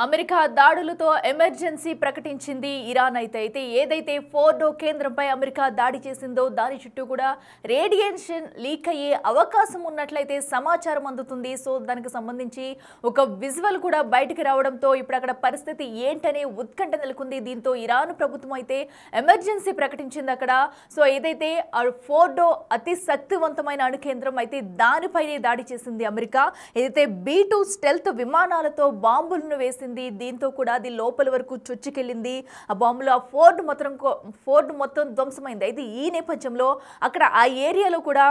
America దాడులతో emergency ప్రకటించింది Iran అయితే ఏదైతే ఫోర్డో కేంద్రంపై అమెరికా దాడి చేసిందో దాని చుట్టూ కూడా రేడియేషన్ లీక్ అయ్యే అవకాశం ఉన్నట్లయితే సమాచారం అందుతుంది. సో దానికి సంబంధించి ఒక విజువల్ కూడా బయటికి రావడంతో ఇప్పుడు అక్కడ పరిస్థితి ఏంటనే ఉత్కంఠ నెలకొంది. దీంతో ఇరాన్ ప్రభుత్వం అయితే ఎమర్జెన్సీ ప్రకటించింది అక్కడ. సో ఏదైతే ఫోర్డో అతి శక్తివంతమైన అణు కేంద్రం అయితే దానిపైనే దాడి చేసింది అమెరికా. ఏదైతే B-2 స్టెల్త్ విమానాలతో బాంబులను వేసి దీంతో కూడా అది లోపల వరకు చొచ్చుకెళ్ళింది. ఆ బాంబులు ఆ ఫోర్డ్ మొత్తం ధ్వంసమైంది. అయితే ఈ నేపథ్యంలో అక్కడ ఆ ఏరియాలో కూడా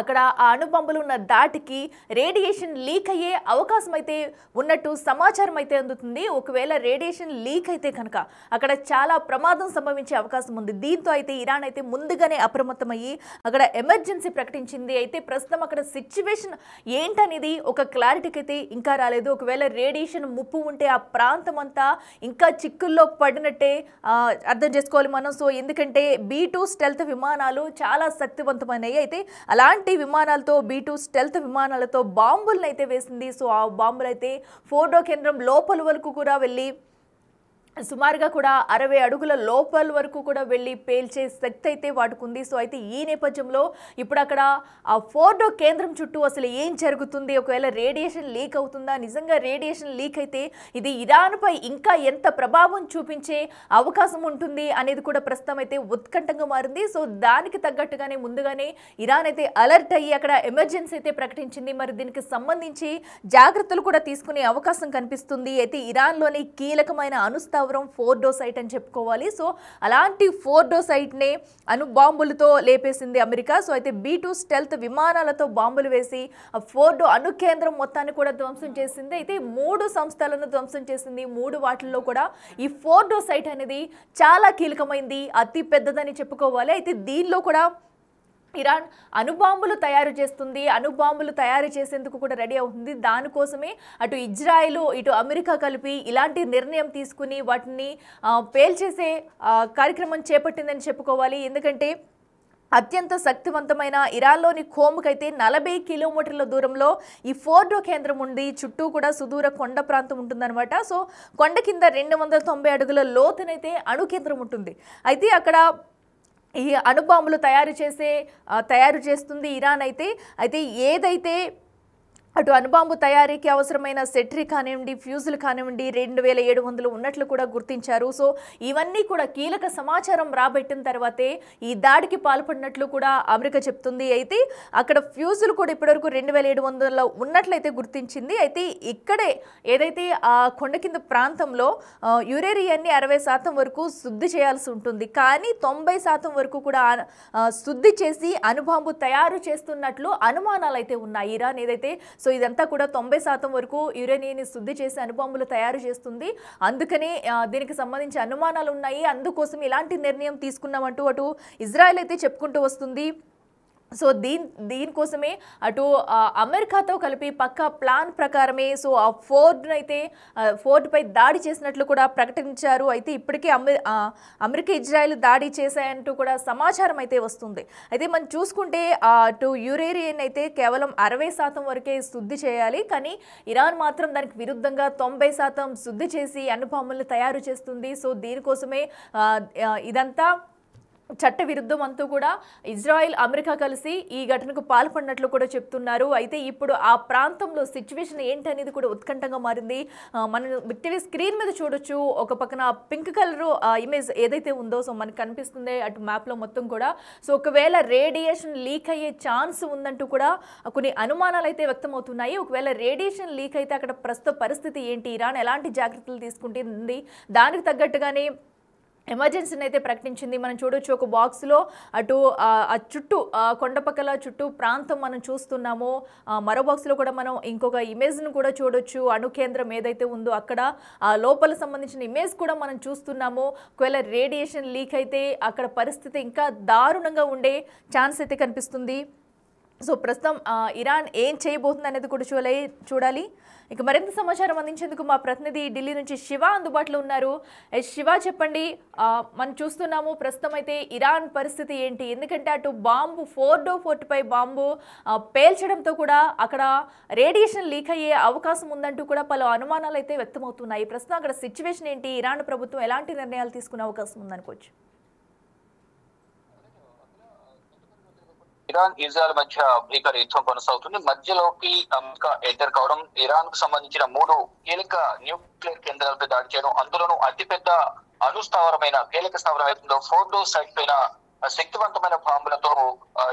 అక్కడ ఆ అణుబాంబులు ఉన్న దాటికి రేడియేషన్ లీక్ అయ్యే అవకాశం అయితే ఉన్నట్టు సమాచారం అయితే అందుతుంది. ఒకవేళ రేడియేషన్ లీక్ అయితే కనుక అక్కడ చాలా ప్రమాదం సంభవించే అవకాశం ఉంది. దీంతో అయితే ఇరాన్ అయితే ముందుగానే అప్రమత్తమయ్యి అక్కడ ఎమర్జెన్సీ ప్రకటించింది. అయితే ప్రస్తుతం అక్కడ సిచ్యువేషన్ ఏంటనేది ఒక క్లారిటీకి అయితే ఇంకా రాలేదు. ఒకవేళ రేడియేషన్ ముప్పు ఉంటే ఆ ప్రాంతం అంతా ఇంకా చిక్కుల్లో పడినట్టే అర్థం చేసుకోవాలి మనం. సో ఎందుకంటే B-2 స్టెల్త్ విమానాలు చాలా శక్తివంతమైనవి. అయితే అలాంటి విమానాలతో B-2 స్టెల్త్ విమానాలతో బాంబులను అయితే వేసింది. సో ఆ బాంబులు అయితే ఫోర్డో కేంద్రం లోపల వరకు కూడా వెళ్ళి సుమారుగా కూడా 60 అడుగుల లోపల వరకు కూడా వెళ్ళి పేల్చే శక్తి అయితే వాడుకుంది. సో అయితే ఈ నేపథ్యంలో ఇప్పుడు అక్కడ ఆ ఫోర్డో కేంద్రం చుట్టూ అసలు ఏం జరుగుతుంది, ఒకవేళ రేడియేషన్ లీక్ అవుతుందా, నిజంగా రేడియేషన్ లీక్ అయితే ఇది ఇరాన్పై ఇంకా ఎంత ప్రభావం చూపించే అవకాశం ఉంటుంది అనేది కూడా ప్రస్తుతం అయితే ఉత్కంఠంగా మారింది. సో దానికి తగ్గట్టుగానే ముందుగానే ఇరాన్ అయితే అలర్ట్ అయ్యి అక్కడ ఎమర్జెన్సీ అయితే ప్రకటించింది. మరి దీనికి సంబంధించి జాగ్రత్తలు కూడా తీసుకునే అవకాశం కనిపిస్తుంది. అయితే ఇరాన్లోని కీలకమైన ఫోర్డో సైట్ అని చెప్పుకోవాలి. సో అలాంటి ఫోర్డో సైట్నే అణుబాంబులతో లేపేసింది అమెరికా. సో అయితే B-2 స్టెల్త్ విమానాలతో బాంబులు వేసి ఆ ఫోర్డో అణు కేంద్రం మొత్తాన్ని కూడా ధ్వంసం చేసింది. అయితే 3 సంస్థలను ధ్వంసం చేసింది. 3 వాటిల్లో కూడా ఈ ఫోర్డో సైట్ అనేది చాలా కీలకమైంది, అతి పెద్దదని చెప్పుకోవాలి. అయితే దీనిలో కూడా ఇరాన్ అణుబాంబులు తయారు చేస్తుంది, అణుబాంబులు తయారు చేసేందుకు కూడా రెడీ అవుతుంది. దానికోసమే అటు ఇజ్రాయెల్ ఇటు అమెరికా కలిపి ఇలాంటి నిర్ణయం తీసుకుని వాటిని పేల్చేసే కార్యక్రమం చేపట్టిందని చెప్పుకోవాలి. ఎందుకంటే అత్యంత శక్తివంతమైన ఇరాన్లోని ఖోమ్కైతే 40 కిలోమీటర్ల దూరంలో ఈ ఫోర్డో కేంద్రం ఉంది. చుట్టూ కూడా సుదూర కొండ ప్రాంతం ఉంటుందన్నమాట. సో కొండ కింద 290 అడుగుల లోతునైతే అణు కేంద్రం ఉంటుంది. అయితే అక్కడ ఈ అణుబాంబులు తయారు చేస్తుంది ఇరాన్ అయితే ఏదైతే అటు అణుబాంబు తయారీకి అవసరమైన సెట్రీ కానివ్వండి, ఫ్యూజులు కానివ్వండి 2700 ఉన్నట్లు కూడా గుర్తించారు. సో ఇవన్నీ కూడా కీలక సమాచారం రాబట్టిన తర్వాతే ఈ దాడికి పాల్పడినట్లు కూడా అమెరికా చెప్తుంది. అయితే అక్కడ ఫ్యూజులు కూడా ఇప్పటివరకు 2700 ఉన్నట్లయితే గుర్తించింది. అయితే ఇక్కడే ఏదైతే ఆ కొండ కింద ప్రాంతంలో యురేనియాన్ని 60% వరకు శుద్ధి చేయాల్సి ఉంటుంది. కానీ 90% వరకు కూడా శుద్ధి చేసి అణుబాంబు తయారు చేస్తున్నట్లు అనుమానాలు అయితే ఉన్నాయి ఇరాన్ ఏదైతే. సో ఇదంతా కూడా 90% వరకు యురేనియాన్ని శుద్ధి చేసి అణుబాంబులు తయారు చేస్తుంది. అందుకనే దీనికి సంబంధించి అనుమానాలు ఉన్నాయి. అందుకోసం ఇలాంటి నిర్ణయం తీసుకున్నామంటూ అటు ఇజ్రాయెల్ అయితే చెప్పుకుంటూ వస్తుంది. సో దీనికోసమే అటు అమెరికాతో కలిపి పక్కా ప్లాన్ ప్రకారమే సో ఆ ఫోర్డ్పై దాడి చేసినట్లు కూడా ప్రకటించారు. అయితే ఇప్పటికే అమెరికా ఇజ్రాయెల్ దాడి చేశాయంటూ కూడా సమాచారం అయితే వస్తుంది. అయితే మనం చూసుకుంటే అటు యురేనియం అయితే కేవలం 60% వరకే శుద్ధి చేయాలి, కానీ ఇరాన్ మాత్రం దానికి విరుద్ధంగా 90% శుద్ధి చేసి అణుబాంబులను తయారు చేస్తుంది. సో దీనికోసమే ఇదంతా చట్ట విరుద్ధం అంటూ కూడా ఇజ్రాయెల్ అమెరికా కలిసి ఈ ఘటనకు పాల్పడినట్లు కూడా చెప్తున్నారు. అయితే ఇప్పుడు ఆ ప్రాంతంలో సిచ్యువేషన్ ఏంటనేది కూడా ఉత్కంఠంగా మారింది. మనం టీవీ స్క్రీన్ మీద చూడొచ్చు, ఒక పక్కన పింక్ కలర్ ఇమేజ్ ఏదైతే ఉందో సో మనకు కనిపిస్తుంది అటు మ్యాప్లో మొత్తం కూడా. సో ఒకవేళ రేడియేషన్ లీక్ అయ్యే ఛాన్స్ ఉందంటూ కూడా కొన్ని అనుమానాలు అయితే వ్యక్తమవుతున్నాయి. ఒకవేళ రేడియేషన్ లీక్ అయితే అక్కడ ప్రస్తుత పరిస్థితి ఏంటి, ఇరాన్ ఎలాంటి జాగ్రత్తలు తీసుకుంటుంది, దానికి తగ్గట్టుగానే ఎమర్జెన్సీని అయితే ప్రకటించింది. మనం చూడొచ్చు ఒక బాక్స్లో అటు ఆ చుట్టూ కొండపక్కల చుట్టూ ప్రాంతం మనం చూస్తున్నాము. మరో బాక్స్లో కూడా మనం ఇంకొక ఇమేజ్ను కూడా చూడొచ్చు. అణు కేంద్రం ఏదైతే ఉందో అక్కడ లోపల సంబంధించిన ఇమేజ్ కూడా మనం చూస్తున్నాము. ఒకవేళ రేడియేషన్ లీక్ అయితే అక్కడ పరిస్థితి ఇంకా దారుణంగా ఉండే ఛాన్స్ అయితే కనిపిస్తుంది. సో ప్రస్తుతం ఇరాన్ ఏం చేయబోతుంది అనేది కూడా చూడాలి. ఇక మరింత సమాచారం అందించేందుకు మా ప్రతినిధి ఢిల్లీ నుంచి శివ అందుబాటులో ఉన్నారు. శివ, చెప్పండి, మనం చూస్తున్నాము ప్రస్తుతం అయితే ఇరాన్ పరిస్థితి ఏంటి? ఎందుకంటే అటు బాంబు ఫోర్డో ఫోర్ట్పై బాంబు పేల్చడంతో కూడా అక్కడ రేడియేషన్ లీక్ అయ్యే అవకాశం ఉందంటూ కూడా పలు అనుమానాలు అయితే వ్యక్తమవుతున్నాయి. ప్రస్తుతం అక్కడ సిచ్యువేషన్ ఏంటి? ఇరాన్ ప్రభుత్వం ఎలాంటి నిర్ణయాలు తీసుకునే అవకాశం ఉందనుకోవచ్చు? ఇరాన్ ఇజ్రాయెల్ మధ్య భీకర యుద్ధం కొనసాగుతుంది. మధ్యలోకి అమెరికా ఎంటర్ కావడం, ఇరాన్ కు సంబంధించిన 3 కీలక న్యూక్లియర్ కేంద్రాలపై దాడి చేయడం, అందులోనూ అతిపెద్ద అణుస్థావరమైన కీలక స్థావరం అవుతుందో ఫోర్డో సైట్ పైన శక్తివంతమైన బాంబులతో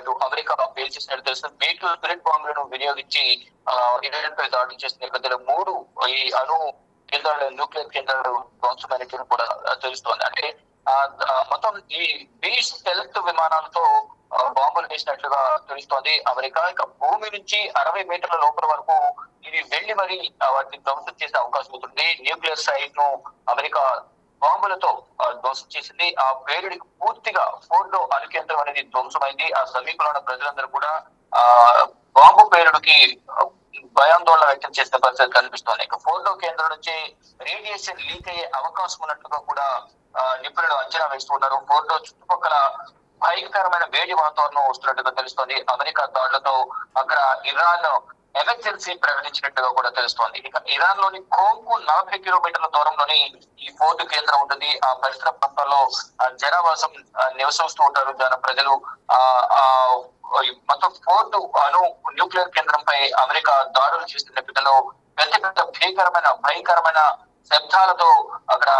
ఇటు అమెరికా పేల్చేసినట్టు తెలుస్తుంది. బీటు స్పిరిట్ బాంబులను వినియోగించి ఇరాన్ పై దాడులు చేసిన నేపథ్యంలో 3 ఈ అణు కేంద్రాలు న్యూక్లియర్ కేంద్రాలు ధ్వంసమైనట్టు కూడా తెలుస్తోంది. అంటే మొత్తం ఈ బీచ్ స్టెల్త్ విమానాలతో బాంబులు వేసినట్లుగా తెలుస్తోంది అమెరికా. ఇక భూమి నుంచి 60 మీటర్ల లోపల వరకు ఇది వెళ్లి మరి వాటిని ధ్వంసం చేసే అవకాశం ఉంటుంది. న్యూక్లియర్ సైట్ ను అమెరికా బాంబులతో ధ్వంసం చేసింది. ఆ పేలుడికి పూర్తిగా ఫోర్డో అణు కేంద్రం అనేది ధ్వంసమైంది. ఆ సమీపంలో ఉన్న ప్రజలందరూ కూడా బాంబు పేలుడికి భయాందోళన వ్యక్తం చేసిన పరిస్థితి కనిపిస్తోంది. ఇక ఫోర్డో కేంద్రం నుంచి రేడియేషన్ లీక్ అయ్యే అవకాశం ఉన్నట్లుగా కూడా నిపుణులు అంచనా వేస్తున్నారు. ఫోర్డో చుట్టుపక్కల భయంకరమైన వేడి వాతావరణం వస్తున్నట్టుగా తెలుస్తోంది. అమెరికా దాడులతో అక్కడ ఇరాన్ ఎమర్జెన్సీ ప్రకటించినట్టుగా కూడా తెలుస్తోంది. ఇక ఇరాన్ లోని కోంకు 40 కిలోమీటర్ల దూరంలోని ఈ ఫోర్ట్ కేంద్రం ఉంటుంది. ఆ పరిసర ప్రాంతాల్లో జనావాసం నివసిస్తూ ఉంటారు జన ప్రజలు. మొత్తం ఫోర్ట్ అణు న్యూక్లియర్ కేంద్రంపై అమెరికా దాడులు చేసిన నేపథ్యంలో పెద్ద భయంకరమైన శబ్దాలతో అక్కడ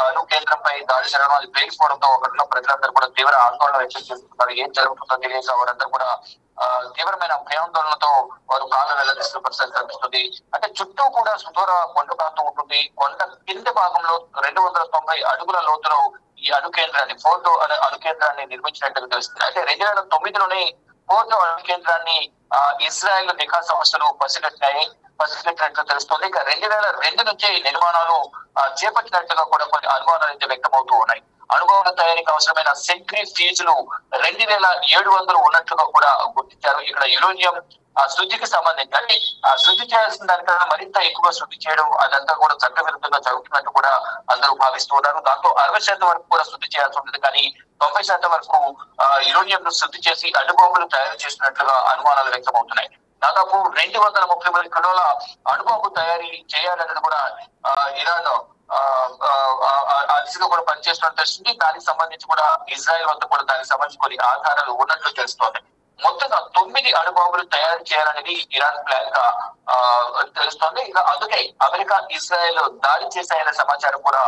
అణు కేంద్రంపై దాడి జరగడం, అది పేలిపోవడంతో అక్కడున్న ప్రజలందరూ కూడా తీవ్ర ఆందోళన వ్యక్తం చేస్తున్నారు. ఏం జరుగుతుందో తెలియక వారందరూ కూడా తీవ్రమైన భయాందోళనతో వారు కాళ్ళ వెళ్లదీసిన పరిస్థితి కనిపిస్తుంది. అంటే చుట్టూ కూడా సుదూర కొండ ప్రాంతం ఉంటుంది. కొండ కింది భాగంలో 290 అడుగుల లోతులో ఈ అణు కేంద్రాన్ని ఫోర్డో అణు కేంద్రాన్ని నిర్మించినట్టుగా తెలుస్తుంది. అయితే 2009లోనే ఫోర్డో అణు కేంద్రాన్ని ఇజ్రాయెల్ నిఘా సంస్థలు పసిగట్టినట్లు తెలుస్తుంది. ఇక 2002 నుంచే నిర్మాణాలు చేపట్టినట్టుగా కూడా కొన్ని అనుమానాలు అయితే వ్యక్తమవుతూ ఉన్నాయి. అణుబాంబుల తయారీకి అవసరమైన సెంట్రిఫ్యూజ్లు 2700 ఉన్నట్లుగా కూడా గుర్తించారు. ఇక్కడ యురేనియం శుద్ధికి సంబంధించి, అంటే శుద్ధి చేయాల్సిన దానికన్నా మరింత ఎక్కువ శుద్ధి చేయడం అదంతా కూడా చట్టవిరుద్ధంగా జరుగుతున్నట్టు కూడా అందరూ భావిస్తూ ఉన్నారు. దాంతో 60% వరకు కూడా శుద్ధి చేయాల్సి ఉంటుంది. కానీ 90% వరకు యురేనియం ను శుద్ధి చేసి అణుబాంబులు తయారు చేస్తున్నట్లుగా అనుమానాలు వ్యక్తమవుతున్నాయి. దాదాపు 230 కిలోల అణుబాంబు తయారీ చేయాలన్నది కూడా ఇరాన్ దిశగా కూడా పనిచేస్తున్నట్టు తెలుస్తుంది. దానికి సంబంధించి కూడా ఇజ్రాయెల్ వద్ద కూడా దానికి సంబంధించి కొన్ని ఆధారాలు ఉన్నట్లు తెలుస్తోంది. మొత్తంగా 9 అణుబాంబులు తయారు చేయాలనేది ఇరాన్ ప్లాన్ గా తెలుస్తోంది. ఇక అందుకే అమెరికా ఇజ్రాయెల్ దాడి చేశాయనే సమాచారం కూడా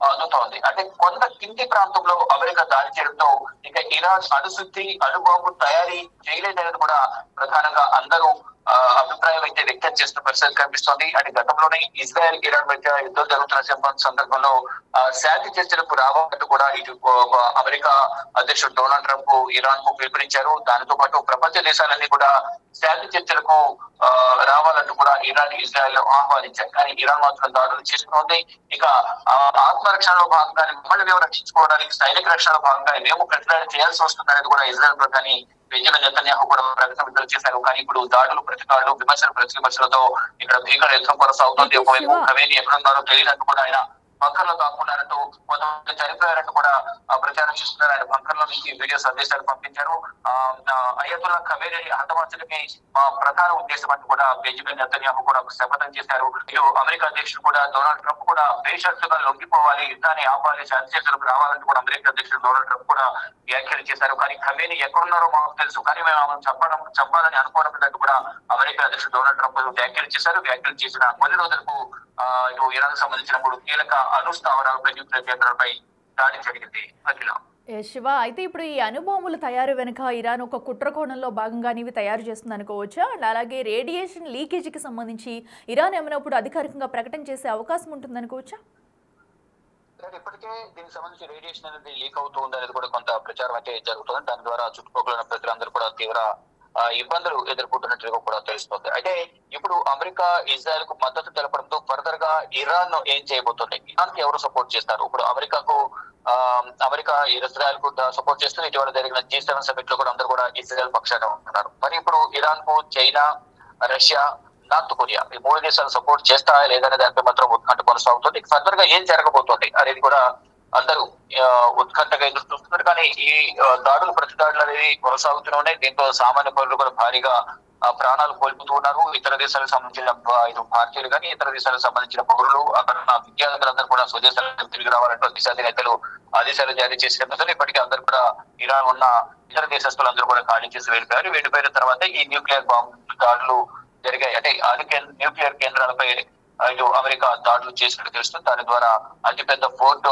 అందుతోంది. అంటే కొంత కింది ప్రాంతంలో అమెరికా దాడి చేయడంతో ఇక ఇరాన్ అణుశుద్ధి అణుబాంబు తయారీ చేయలేదనేది కూడా ప్రధానంగా అందరూ అభిప్రాయం అయితే వ్యక్తం చేస్తున్న పరిస్థితి కనిపిస్తోంది. అంటే గతంలోనే ఇజ్రాయెల్ ఇరాన్ మధ్య యుద్ధం జరుగుతున్న సందర్భంలో శాంతి చర్చలకు రావాలంటూ కూడా ఇటు అమెరికా అధ్యక్షుడు డొనాల్డ్ ట్రంప్ ఇరాన్ కు పిలుపునిచ్చారు. దానితో పాటు ప్రపంచ దేశాలన్నీ కూడా శాంతి చర్చలకు రావాలంటూ కూడా ఇరాన్ ఇజ్రాయెల్ ఆహ్వానించారు. కానీ ఇరాన్ మాత్రం దాడులు చేస్తోంది. ఇక ఆత్మరక్షణలో భాగంగా మిమ్మల్ని మేము రక్షించుకోవడానికి సైనిక రక్షణలో భాగంగా మేము ప్రతిదాడి చేయాల్సి వస్తుందనేది కూడా ఇజ్రాయెల్ ప్రధాని బెంజమిన్ నెతన్యాహు కూడా ప్రకటన విడుదల చేశారు. కానీ ఇప్పుడు దాడులు ప్రతిదాడులు విమర్శలతో ఇక్కడ భీకర యుద్ధం కొనసాగుతుంది. ఒకవైపు ఖమేనీ ఎక్కడున్నారో తెలియనట్టు కూడా ఆయన బంకర్ లో దాక్కున్నారంటూ, కొంతమంది చనిపోయారంటూ కూడా ప్రచారం చేస్తున్నారు. ఆయన బంకర్ లో నుంచి వీడియో సందేశాలు పంపించారు. అయతుల్లా ఖమేనీ హతమార్చడమే మా ప్రధాన ఉద్దేశం అంటూ కూడా బెంజమిన్ నెతన్యాహు కూడా శపథం చేశారు. ఇటు అమెరికా అధ్యక్షుడు కూడా డొనాల్డ్ ట్రంప్ కూడా బేషరతుగా లొంగిపోవాలి, యుద్ధాన్ని ఆపాలి, శాంతి చర్చలకు రావాలంటూ కూడా అమెరికా అధ్యక్షుడు డొనాల్డ్ ట్రంప్ కూడా వ్యాఖ్యలు చేశారు. కానీ ఖమేనీ ఎక్కడున్నారో మాకు తెలుసు, కానీ మేము ఆమెను చంపాలని అనుకోవడం కూడా అమెరికా అధ్యక్షుడు డొనాల్డ్ ట్రంప్ వ్యాఖ్యలు చేశారు. వ్యాఖ్యలు చేసిన కొన్ని రోజులకు ఇటు ఇరాన్ సంబంధించిన 3 కీలక అణుస్థావరాలపై న్యూక్లియర్ కేంద్రాలపై దాడి జరిగింది. అఖిల శివ, అయితే ఇప్పుడు ఈ అణుబాంబుల తయారు వెనుక ఇరాన్ ఒక కుట్ర కోణంలో భాగంగానే ఇవి తయారు చేస్తుంది అనుకోవచ్చా? అండ్ అలాగే రేడియేషన్ లీకేజీకి సంబంధించి ఇరాన్ ఏమైనా ఇప్పుడు అధికారికంగా ప్రకటన చేసే అవకాశం ఉంటుంది అనుకోవచ్చా? ఇప్పటికే దీనికి సంబంధించి రేడియేషన్ అనేది లీక్ అవుతూ ఉంది అనేది కూడా కొంత ప్రచారం అయితే జరుగుతుంది. దాని ద్వారా చుట్టుపక్కల ప్రజలందరూ కూడా తీవ్ర ఇబ్బందులు ఎదుర్కొంటున్నట్టుగా కూడా తెలుస్తుంది. అయితే ఇప్పుడు అమెరికా ఇజ్రాయెల్ కు మద్దతు తెలపడంతో ఫర్దర్ గా ఇరాన్ ఏం చేయబోతుంది, ఇరాన్ కి ఎవరు సపోర్ట్ చేస్తారు? ఇప్పుడు అమెరికాకు అమెరికా ఇజ్రాయెల్ కు సపోర్ట్ చేస్తూ ఇటీవల జరిగిన G7 సమిట్ లో కూడా అందరూ కూడా ఇజ్రాయెల్ పక్షాన ఉన్నారు. మరి ఇప్పుడు ఇరాన్ కు చైనా, రష్యా, నార్త్ కొరియా ఈ 3 దేశాలు సపోర్ట్ చేస్తాయా లేదనే దానిపై మాత్రం ఉత్కంఠ కొనసాగుతుంది. ఫర్దర్ గా ఏం జరగబోతోంది అనేది కూడా అందరూ ఉత్కంఠగా ఎదురు చూస్తున్నారు. కానీ ఈ దాడులు ప్రతిదాడులు అనేది కొనసాగుతూనే ఉన్నాయి. దీంతో సామాన్య పౌరులు కూడా భారీగా ప్రాణాలు కోల్పోతూ ఉన్నారు. ఇతర దేశాలకు సంబంధించిన భారతీయులు కానీ ఇతర దేశాలకు సంబంధించిన పౌరులు అక్కడ విద్యార్థులందరూ కూడా స్వదేశాలకు తిరిగి రావాలంటూ దిశాధినేతలు ఆదేశాలు జారీ చేసిన ఇప్పటికీ అందరూ కూడా ఇరాన్ ఉన్న ఇతర దేశస్తులు అందరూ కూడా ఖాళీ చేసి వెళ్ళిపోయారు. వెళ్ళిపోయిన తర్వాత ఈ న్యూక్లియర్ బాంబు దాడులు జరిగాయి. అంటే న్యూక్లియర్ కేంద్రాలపై ఇటు అమెరికా దాడులు చేసినట్టు తెలుస్తుంది. దాని ద్వారా అతిపెద్ద ఫోర్ట్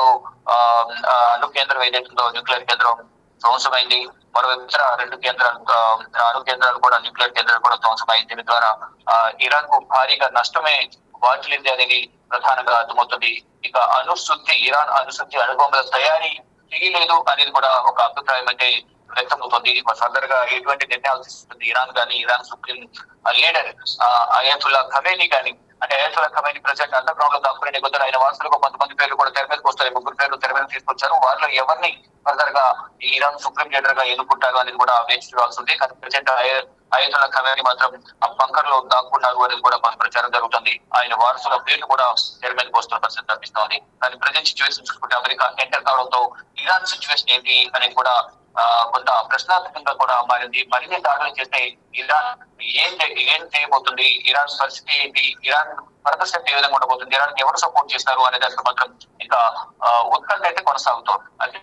అణు కేంద్రం ఏదైతుందో న్యూక్లియర్ కేంద్రం ధ్వంసమైంది. మరోవైపు ఇతర 2 కేంద్రాలు అణు కేంద్రాలు కూడా న్యూక్లియర్ కేంద్రాలు కూడా ధ్వంసమైంది. దీని ద్వారా ఇరాన్ కు భారీగా నష్టమే వాటిల్లింది అనేది ప్రధానంగా అర్థమవుతుంది. ఇక ఇరాన్ అణుశుద్ధి అణుబొమ్మల తయారీ చేయలేదు అనేది కూడా ఒక అభిప్రాయం అయితే వ్యక్తమవుతుంది. ఫర్దర్ గా ఎటువంటి నిర్ణయాలు తీసుకుంటుంది ఇరాన్ కానీ Iran supreme leader Ayatollah Khamenei కానీ, అంటే Ayatollah Khamenei president under ground లో దాక్కునే కొద్దిగా ఆయన వారసులకు కొంతమంది పేర్లు కూడా తెర మీదకి వస్తాయి. 3 పేర్లు తెర మీద తీసుకొచ్చారు. వారిలో ఎవరిని ఫర్దర్ గా ఇరాన్ సుప్రీం లీడర్ గా ఎన్నుకుంటారు అనేది కూడా వేచి చూడాల్సి ఉంది. కానీ ప్రెసిడెంట్ అయతుల్లా ఖమేనీ మాత్రం ఆ బంకర్ లో దాక్కున్నారు అనేది కూడా ప్రచారం జరుగుతుంది. ఆయన వారసుల పేర్లు కూడా తెర మీదకి వస్తున్న పరిస్థితి కనిపిస్తోంది. కానీ ప్రజెంట్ సిచ్యువేషన్ చూసుకుంటే అమెరికా ఎంటర్ కావడంతో ఇరాన్ సిచ్యువేషన్ ఏంటి అనేది కూడా కొంత ప్రశ్నార్థకంగా కూడా మారింది. మరిన్ని దాడులు చేస్తే ఇరాన్ ఏం చేయబోతుంది, ఇరాన్ పరిస్థితి ఏంటి, ఇరాన్ ప్రదర్శన ఏ విధంగా ఉండబోతుంది, ఇరాన్ ఎవరు సపోర్ట్ చేస్తారు అనే దానికి మాత్రం ఇంకా ఉత్కంఠ అయితే కొనసాగుతోంది. అది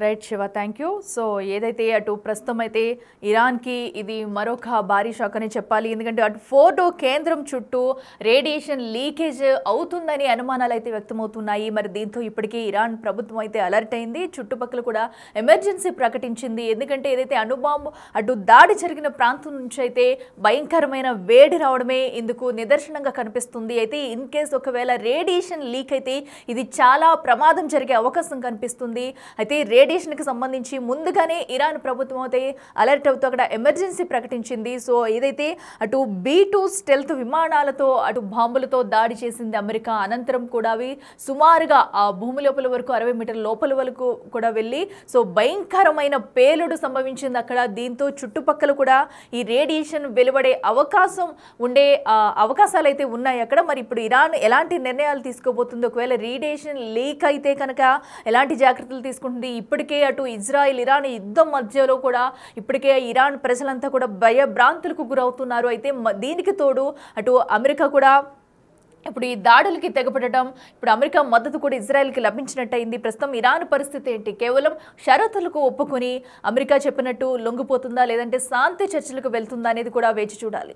right Shiva, thank you. So ఏదైతే అటు ప్రస్తుతం అయితే ఇరాన్కి ఇది మరొక భారీ షాక్ అని చెప్పాలి. ఎందుకంటే అటు ఫోర్డో కేంద్రం చుట్టూ రేడియేషన్ లీకేజ్ అవుతుందని అనుమానాలు అయితే వ్యక్తమవుతున్నాయి. మరి దీంతో ఇప్పటికీ ఇరాన్ ప్రభుత్వం అయితే అలర్ట్ అయింది. చుట్టుపక్కల కూడా ఎమర్జెన్సీ ప్రకటించింది. ఎందుకంటే ఏదైతే అణుబాంబు అటు దాడి జరిగిన ప్రాంతం నుంచి అయితే భయంకరమైన వేడి రావడమే ఇందుకు నిదర్శనంగా కనిపిస్తుంది. అయితే ఇన్ కేస్ ఒకవేళ రేడియేషన్ లీక్ అయితే ఇది చాలా ప్రమాదం జరిగే అవకాశం కనిపిస్తుంది. అయితే రేడియేషన్కి సంబంధించి ముందుగానే ఇరాన్ ప్రభుత్వం అయితే అలర్ట్ అవుతూ అక్కడ ఎమర్జెన్సీ ప్రకటించింది. సో ఏదైతే అటు B-2 స్టెల్త్ విమానాలతో అటు బాంబులతో దాడి చేసింది అమెరికా. అనంతరం కూడా అవి సుమారుగా ఆ భూమి లోపల వరకు 60 మీటర్ల లోపల వరకు కూడా వెళ్ళి సో భయంకరమైన పేలుడు సంభవించింది అక్కడ. దీంతో చుట్టుపక్కల కూడా ఈ రేడియేషన్ వెలువడే అవకాశాలు అయితే ఉన్నాయి అక్కడ. మరి ఇప్పుడు ఇరాన్ ఎలాంటి నిర్ణయాలు తీసుకోబోతుంది, ఒకవేళ రేడియేషన్ లీక్ అయితే కనుక ఎలాంటి జాగ్రత్తలు తీసుకుంటుంది? ఇప్పటికే అటు ఇజ్రాయెల్ ఇరాన్ యుద్ధం మధ్యలో కూడా ఇప్పటికే ఇరాన్ ప్రజలంతా కూడా భయభ్రాంతులకు గురవుతున్నారు. అయితే దీనికి తోడు అటు అమెరికా కూడా ఇప్పుడు ఈ దాడులకి తెగపడటం, ఇప్పుడు అమెరికా మద్దతు కూడా ఇజ్రాయెల్కి లభించినట్టయింది. ప్రస్తుతం ఇరాన్ పరిస్థితి ఏంటి? కేవలం షరతులకు ఒప్పుకొని అమెరికా చెప్పినట్టు లొంగిపోతుందా, లేదంటే శాంతి చర్చలకు వెళ్తుందా అనేది కూడా వేచి చూడాలి.